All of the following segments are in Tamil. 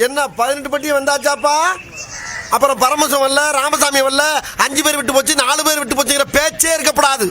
என்ன 18 பட்டி வந்தாச்சாப்பா? அப்புறம் பரமசம் வரல, ராமசாமி வரல, 5 பேர் விட்டு போச்சு, 4 பேர் விட்டு போச்சுங்கிற பேச்சே இருக்கப்படாது.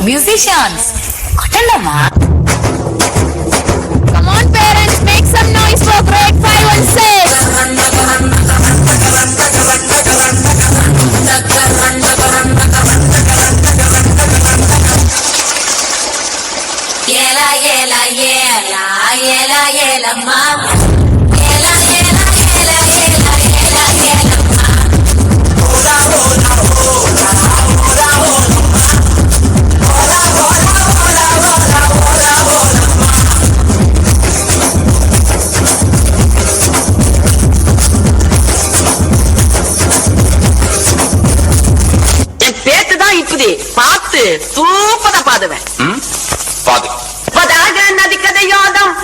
Musicians, Kotandama. Come on, parents, make some noise for grade 5 and 6. Yela, yela, yela, yela, yela, mama. Yela, yela, yela, yela, yela, yela, mama. Hola, hola, hola, hola, hola. பாத்து சூப்பரா பாடுவேன். பாடு பதாக நதி கதையோதம்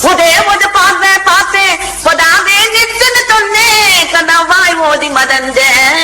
ஒரே ஒரு பார்வை பார்த்தேன் பதாவே நிச்சுன்னு சொன்னேன் கனவாய் ஓடி மறந்தேன்.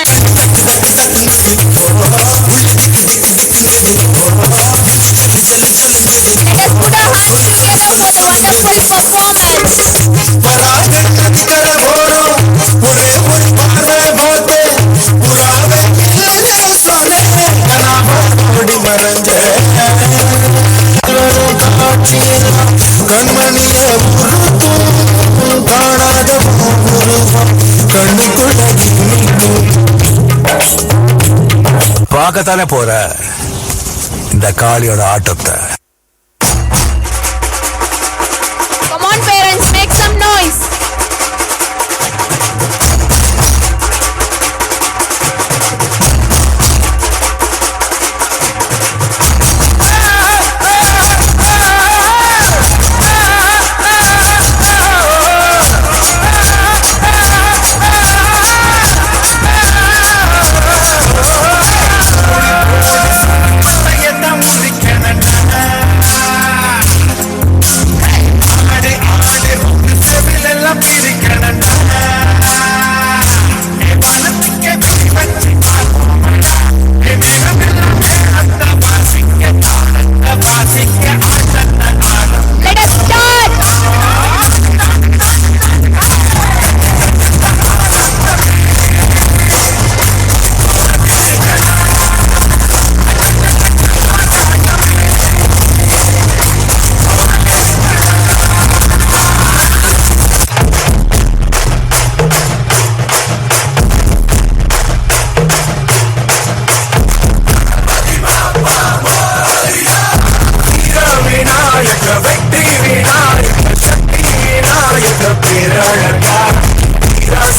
பார்க்கத்தானே போற இந்த காளியோட ஆட்டத்தை. Come on parents, make some noise.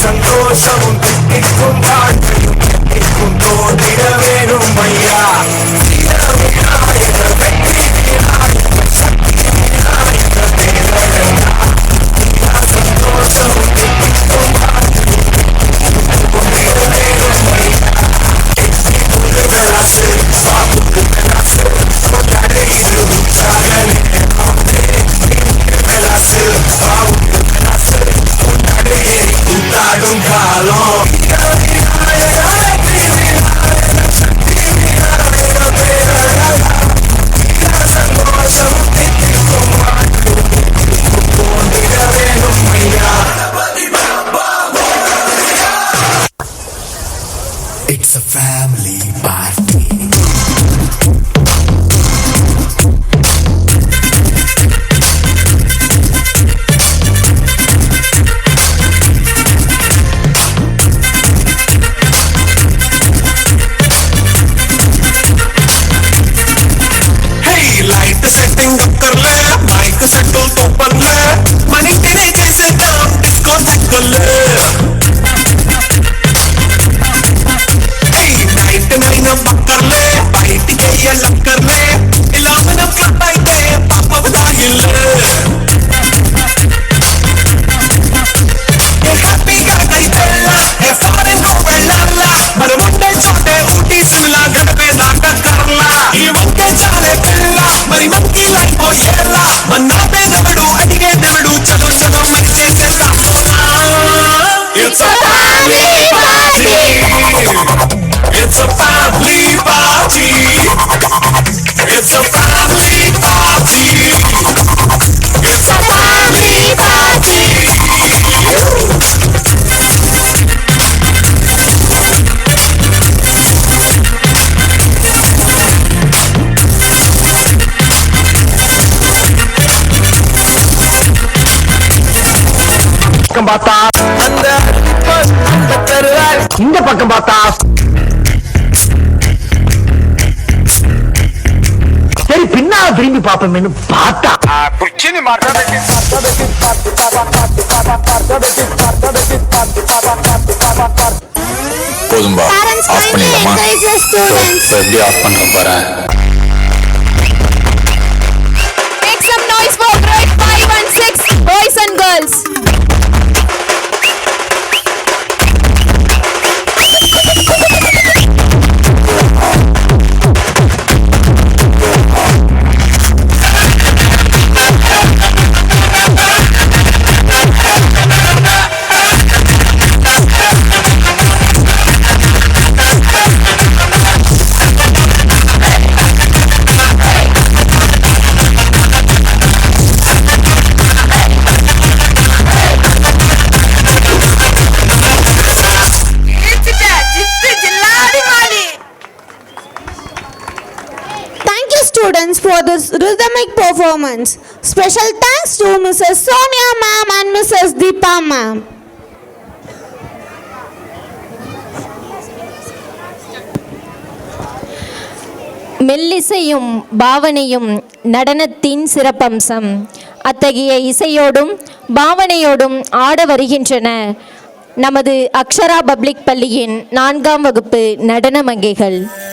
சந்தோஷமும் திட்டிக்கும் வாழ்க்கையும் திட்டிக்கும் தோன்றிட வேணும் ஐயா. வெற்றி விநாயகர் சக்தி விநாயகர் பேரழகா. சந்தோஷமும் திட்டிக்கும் வாழ்க்கையும் தோன்றிட வேணும் ஐயா. முருகராசு பாபுக்கு மெலாசு கொண்டாடு இது உற்சாக நேரமாவே. மெலாசு பாபுக்கு மெலாசு கொண்டாடு கூத்தாடும் காலம். சந்தோஷம் திட்டிக்கும் தோன்றிட வேணும் ஐயா. It's a family party. பக்கம் பார்த்தா அந்த தருவாய் இந்த பக்கம் பார்த்தா சரி பின்னால திரும்பி பார்ப்போம்னு பார்த்தா போதும்பா Parents ஆஃப் kindly பண்ணிடலாமா encourage the students. இப்போ எப்படி ஆஃப் பண்ணுறேன் பாரு Make some noise for grade 5 and 6 boys and girls. Thank you students for this rhythmic performance. Special thanks to Mrs. Sonia ma'am and Mrs. Deepa ma'am. மெல்லிசையும் பாவனையும் நடனத்தின் சிறப்பம்சம். அத்தகைய இசையோடும் பாவனையோடும் ஆட வருகின்றன நமது அக்ஷரா பப்ளிக் பள்ளியின் 4ஆம் வகுப்பு நடன மங்கைகள்.